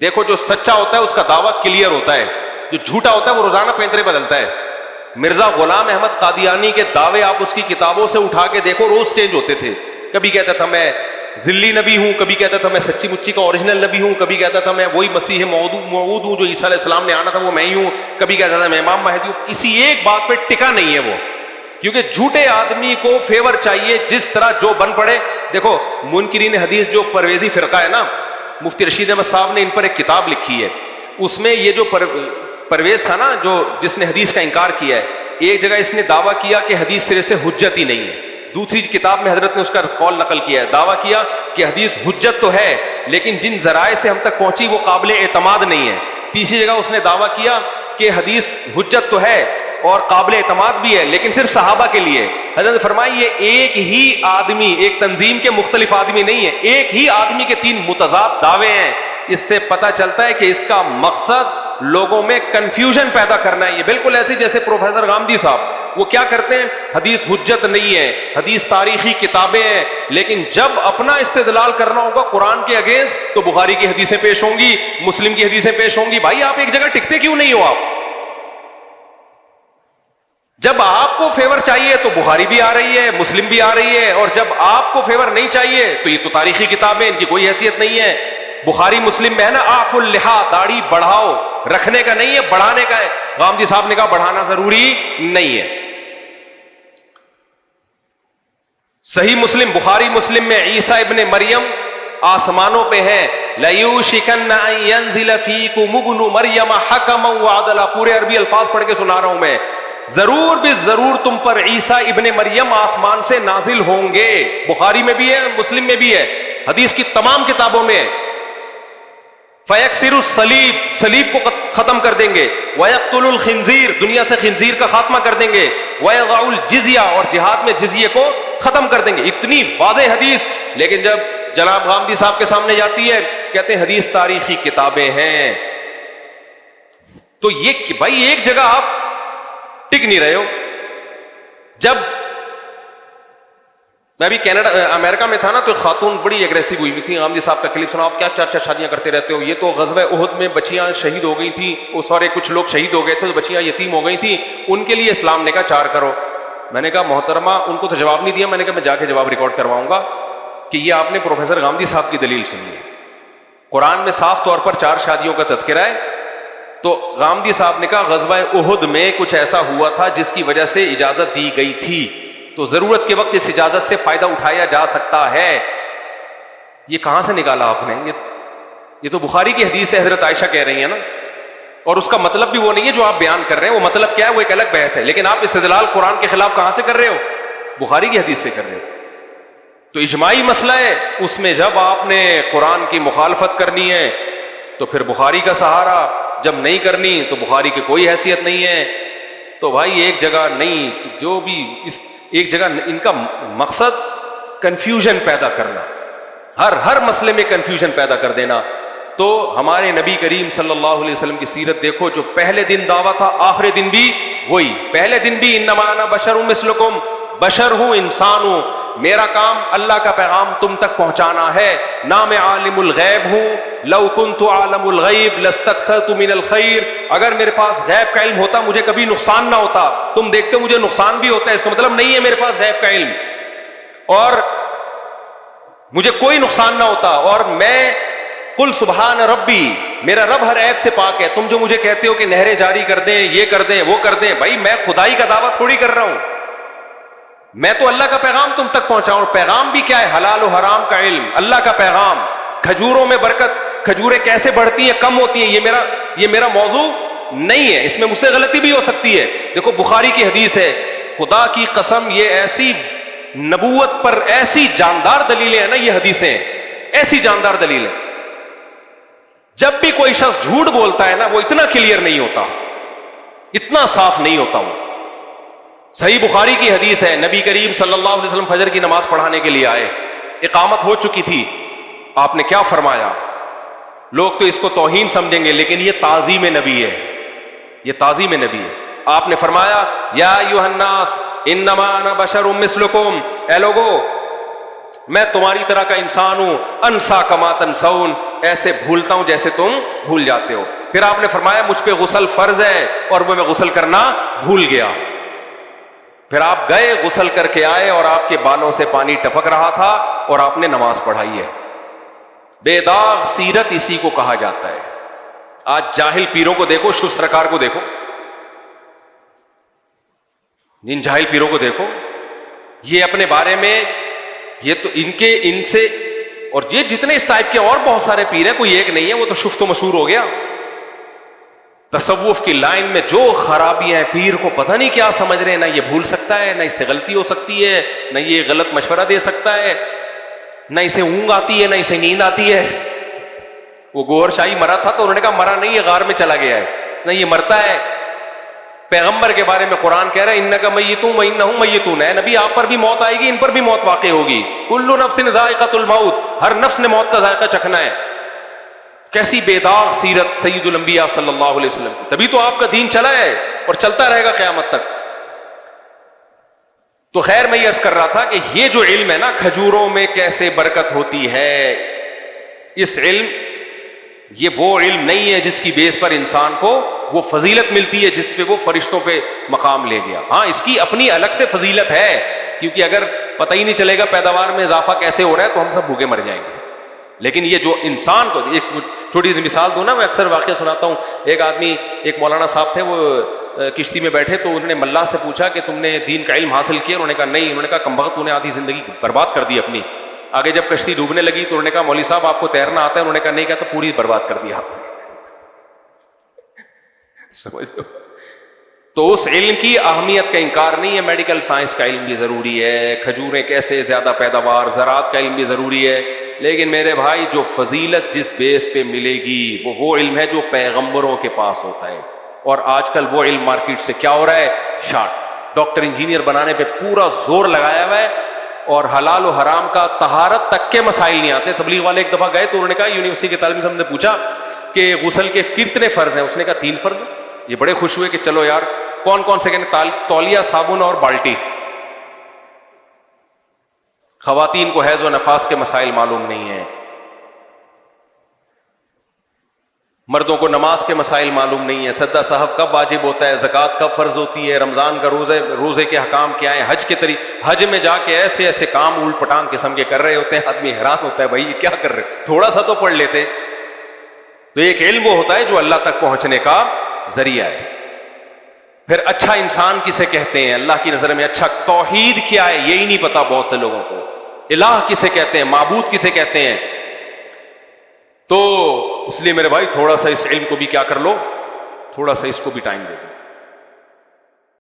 دیکھو جو سچا ہوتا ہے اس کا دعویٰ کلیئر ہوتا ہے، جو جھوٹا ہوتا ہے وہ روزانہ پینترے بدلتا ہے. مرزا غلام احمد قادیانی کے دعوے آپ اس کی کتابوں سے اٹھا کے دیکھو، روز چینج ہوتے تھے. کبھی کہتا تھا میں ذلی نبی ہوں، کبھی کہتا تھا میں سچی مچی کا اوریجنل نبی ہوں، کبھی کہتا تھا میں وہی مسیح موعود ہوں جو عیسیٰ علیہ السلام نے آنا تھا وہ میں ہی ہوں، کبھی کہتا تھا میں امام مہدی ہوں. کسی ایک بات پہ ٹکا نہیں ہے وہ، کیونکہ جھوٹے آدمی کو فیور چاہیے جس طرح جو بن پڑے. دیکھو منکرین حدیث جو پرویزی فرقہ ہے نا، مفتی رشید احمد صاحب نے ان پر ایک کتاب لکھی ہے، اس میں یہ جو پرویز تھا نا جو جس نے حدیث کا انکار کیا ہے، ایک جگہ اس نے دعویٰ کیا کہ حدیث سرے سے حجت ہی نہیں ہے، دوسری کتاب میں حضرت نے اس کا قول نقل کیا ہے، دعویٰ کیا کہ حدیث حجت تو ہے لیکن جن ذرائع سے ہم تک پہنچی وہ قابل اعتماد نہیں ہے. تیسری جگہ اس نے دعویٰ کیا کہ حدیث حجت تو ہے اور قابل اعتماد بھی ہے لیکن صرف صحابہ کے لیے. حضرت نے فرمایا یہ ایک ہی آدمی، ایک تنظیم کے مختلف آدمی نہیں ہے، ایک ہی آدمی کے تین متضاد دعوے ہیں. اس سے پتہ چلتا ہے کہ اس کا مقصد لوگوں میں کنفیوژن پیدا کرنا ہے. یہ بالکل ایسے جیسے پروفیسر غامدی صاحب، وہ کیا کرتے ہیں، حدیث حجت نہیں ہے، حدیث تاریخی کتابیں ہیں، لیکن جب اپنا استدلال کرنا ہوگا قرآن کے اگینسٹ تو بخاری کی حدیثیں پیش ہوں گی، مسلم کی حدیثیں پیش ہوں گی. بھائی آپ ایک جگہ ٹکتے کیوں نہیں ہو؟ آپ جب آپ کو فیور چاہیے تو بخاری بھی آ رہی ہے، مسلم بھی آ رہی ہے، اور جب آپ کو فیور نہیں چاہیے تو یہ تو تاریخی کتابیں، ان کی کوئی حیثیت نہیں ہے. بخاری مسلم میں ہے نا آف اللحا، داڑھی بڑھاؤ، رکھنے کا نہیں ہے بڑھانے کا ہے. غامدی صاحب نے کہا بڑھانا ضروری نہیں ہے. صحیح مسلم، بخاری مسلم میں عیسیٰ ابن مریم آسمانوں پہ ہیں. لَيُوشِكَنَّ أَن يَنزِلَ فِيكُمُ ابْنُ مَرْيَمَ حَكَمًا وَعَدْلًا. پورے عربی الفاظ پڑھ کے سنا رہا ہوں میں. ضرور بھی ضرور تم پر عیسیٰ ابن مریم آسمان سے نازل ہوں گے. بخاری میں بھی ہے، مسلم میں بھی ہے، حدیث کی تمام کتابوں میں. فَيَكْسِرُ الصَّلِيبَ، صلیب کو ختم کر دیں گے. وَيَقْتُلُ الْخِنزِيرَ، دنیا سے خنزیر کا خاتمہ کر دیں گے. وَيَضَعُ الْجِزْيَةَ، اور جہاد میں جزیے کو ختم کر دیں گے. اتنی واضح حدیث، لیکن جب جناب غامدی صاحب کے سامنے جاتی ہے کہتے ہیں حدیث تاریخی کتابیں ہیں. تو یہ بھائی ایک جگہ آپ ٹک نہیں رہے ہو. جب میں بھی امریکہ میں تھا نا تو خاتون بڑی اگریسو ہوئی ہوئی تھی. غامدی صاحب کا کلپ سنا، آپ کیا چار شادیاں کرتے رہتے ہو، یہ تو غزوہ احد میں بچیاں شہید ہو گئی تھیں، وہ سارے کچھ لوگ شہید ہو گئے تھے تو بچیاں یتیم ہو گئی تھیں، ان کے لیے اسلام نے کہا 4 کرو. میں نے کہا محترمہ، ان کو تو جواب نہیں دیا، میں نے کہا میں جا کے جواب ریکارڈ کرواؤں گا کہ یہ آپ نے پروفیسر غامدی صاحب کی دلیل سنی ہے. قرآن میں صاف طور پر 4 شادیوں کا تذکرہ ہے. تو غامدی صاحب نے کہا غزوہ احد میں کچھ ایسا ہوا تھا جس کی وجہ سے اجازت دی گئی تھی، تو ضرورت کے وقت اس اجازت سے فائدہ اٹھایا جا سکتا ہے. یہ کہاں سے نکالا آپ نے؟ یہ تو بخاری کی حدیث ہے، حضرت عائشہ کہہ رہی ہیں نا، اور اس کا مطلب بھی وہ نہیں ہے جو آپ بیان کر رہے ہیں. وہ مطلب کیا ہے وہ ایک الگ بحث ہے، لیکن آپ استدلال قرآن کے خلاف کہاں سے کر رہے ہو؟ بخاری کی حدیث سے کر رہے ہو. تو اجماعی مسئلہ ہے، اس میں جب آپ نے قرآن کی مخالفت کرنی ہے تو پھر بخاری کا سہارا، جب نہیں کرنی تو بخاری کی کوئی حیثیت نہیں ہے. تو بھائی ایک جگہ نہیں، جو بھی اس ایک جگہ، ان کا مقصد کنفیوژن پیدا کرنا، ہر مسئلے میں کنفیوژن پیدا کر دینا. تو ہمارے نبی کریم صلی اللہ علیہ وسلم کی سیرت دیکھو، جو پہلے دن دعویٰ تھا آخری دن بھی وہی. پہلے دن بھی انما انا بشر مثلکم، بشر ہوں، انسان ہوں، میرا کام اللہ کا پیغام تم تک پہنچانا ہے. نہ میں عالم الغیب ہوں، لو کنت عالم الغیب لاستکثرت من الخیر، اگر میرے پاس غیب کا علم ہوتا مجھے کبھی نقصان نہ ہوتا. تم دیکھتے ہو مجھے نقصان بھی ہوتا ہے، اس کا مطلب نہیں ہے میرے پاس غیب کا علم اور مجھے کوئی نقصان نہ ہوتا. اور میں قل سبحان ربی، میرا رب ہر عیب سے پاک ہے. تم جو مجھے کہتے ہو کہ نہریں جاری کر دیں، یہ کر دیں، وہ کر دیں، بھائی میں خدائی کا دعویٰ تھوڑی کر رہا ہوں، میں تو اللہ کا پیغام تم تک پہنچاؤں. پیغام بھی کیا ہے؟ حلال و حرام کا علم، اللہ کا پیغام. کھجوروں میں برکت، کھجوریں کیسے بڑھتی ہیں کم ہوتی ہیں، یہ میرا موضوع نہیں ہے، اس میں مجھ سے غلطی بھی ہو سکتی ہے. دیکھو بخاری کی حدیث ہے، خدا کی قسم یہ ایسی نبوت پر ایسی جاندار دلیلیں ہیں نا، یہ حدیثیں ایسی جاندار دلیلیں. جب بھی کوئی شخص جھوٹ بولتا ہے نا وہ اتنا کلیئر نہیں ہوتا، اتنا صاف نہیں ہوتا. وہ صحیح بخاری کی حدیث ہے، نبی کریم صلی اللہ علیہ وسلم فجر کی نماز پڑھانے کے لیے آئے، اقامت ہو چکی تھی. آپ نے کیا فرمایا؟ لوگ تو اس کو توہین سمجھیں گے لیکن یہ تعظیم نبی ہے، یہ تعظیم نبی ہے. آپ نے فرمایا یا ایھا الناس انما انا بشر مثلکم، اے لوگو میں تمہاری طرح کا انسان ہوں. انسا کما تنسون، ایسے بھولتا ہوں جیسے تم بھول جاتے ہو. پھر آپ نے فرمایا مجھ پہ غسل فرض ہے اور وہ میں غسل کرنا بھول گیا. پھر آپ گئے غسل کر کے آئے اور آپ کے بالوں سے پانی ٹپک رہا تھا اور آپ نے نماز پڑھائی ہے. بے داغ سیرت اسی کو کہا جاتا ہے. آج جاہل پیروں کو دیکھو, شیو سرکار کو دیکھو, جن جاہل پیروں کو دیکھو, یہ اپنے بارے میں, یہ تو ان سے, اور یہ جتنے اس ٹائپ کے اور بہت سارے پیر ہیں, کوئی ایک نہیں ہے, وہ تو شفت و مشہور ہو گیا. تصوف کی لائن میں جو خرابیاں ہیں, پیر کو پتہ نہیں کیا سمجھ رہے ہیں, نہ یہ بھول سکتا ہے, نہ اس سے غلطی ہو سکتی ہے, نہ یہ غلط مشورہ دے سکتا ہے, نہ اسے اونگ آتی ہے, نہ اسے نیند آتی ہے. وہ گوہر شاہی مرا تھا تو انہوں نے کہا مرا نہیں, یہ غار میں چلا گیا ہے, نہ یہ مرتا ہے. پیغمبر کے بارے میں قرآن کہہ رہا ہے انک میت وانہم میتون, ہے نبی آپ پر بھی موت آئے گی, ان پر بھی موت واقع ہوگی. کل نفس ذائقۃ الموت, ہر نفس نے موت کا ذائقہ چکھنا ہے. کیسی بے داغ سیرت سید الانبیاء صلی اللہ علیہ وسلم کی, تبھی تو آپ کا دین چلا ہے اور چلتا رہے گا قیامت تک. تو خیر میں یہ عرض کر رہا تھا کہ یہ جو علم ہے نا, کھجوروں میں کیسے برکت ہوتی ہے, اس علم, یہ وہ علم نہیں ہے جس کی بیس پر انسان کو وہ فضیلت ملتی ہے جس پہ وہ فرشتوں پہ مقام لے گیا. ہاں اس کی اپنی الگ سے فضیلت ہے, کیونکہ اگر پتہ ہی نہیں چلے گا پیداوار میں اضافہ کیسے ہو رہا ہے تو ہم سب بھوکے مر جائیں گے. لیکن یہ جو انسان کو, ایک چھوٹی سی مثال دوں نا, میں اکثر واقعہ سناتا ہوں. ایک آدمی, ایک مولانا صاحب تھے, وہ کشتی میں بیٹھے تو انہوں نے ملا سے پوچھا کہ تم نے دین کا علم حاصل کیا؟ انہوں نے کہا نہیں. انہوں نے کہا کمبخت, تو نے آدھی زندگی برباد کر دی اپنی. آگے جب کشتی ڈوبنے لگی تو انہوں نے کہا مولوی صاحب آپ کو تیرنا آتا ہے؟ انہوں نے کہا نہیں. کہا تو پوری برباد کر دی آپ نے. سمجھ لو. تو اس علم کی اہمیت کا انکار نہیں ہے. میڈیکل سائنس کا علم بھی ضروری ہے, کھجوریں کیسے زیادہ پیداوار, زراعت کا علم بھی ضروری ہے, لیکن میرے بھائی جو فضیلت جس بیس پہ ملے گی وہ علم ہے جو پیغمبروں کے پاس ہوتا ہے. اور آج کل وہ علم مارکیٹ سے کیا ہو رہا ہے, شارٹ. ڈاکٹر انجینئر بنانے پہ پورا زور لگایا ہوا ہے, اور حلال و حرام کا طہارت تک کے مسائل نہیں آتے. تبلیغ والے ایک دفعہ گئے تو انہوں نے کہا, یونیورسٹی کے طالب علم نے پوچھا کہ غسل کے کتنے فرض ہیں؟ اس نے کہا 3 فرض. یہ بڑے خوش ہوئے کہ چلو یار, کون کون سے؟ کہنے تولیہ, صابن اور بالٹی. خواتین کو حیض و نفاس کے مسائل معلوم نہیں ہیں, مردوں کو نماز کے مسائل معلوم نہیں ہے, سدا صاحب کب واجب ہوتا ہے, زکوٰۃ کب فرض ہوتی ہے, رمضان کا روزے کے حکام کیا ہیں, حج کے حج میں جا کے ایسے ایسے کام اولٹ پٹانگ قسم کے کر رہے ہوتے ہیں, آدمی حیران ہوتا ہے بھائی یہ کیا کر رہے, تھوڑا سا تو پڑھ لیتے. تو ایک علم وہ ہوتا ہے جو اللہ تک پہنچنے کا ذریعہ ہے. پھر اچھا انسان کسے کہتے ہیں اللہ کی نظر میں؟ اچھا توحید کیا ہے یہی نہیں پتا بہت سے لوگوں کو. الہ کسے کہتے ہیں, معبود کسے کہتے ہیں؟ تو اس لیے میرے بھائی تھوڑا سا اس علم کو بھی کیا کر لو, تھوڑا سا اس کو بھی ٹائم دے دو.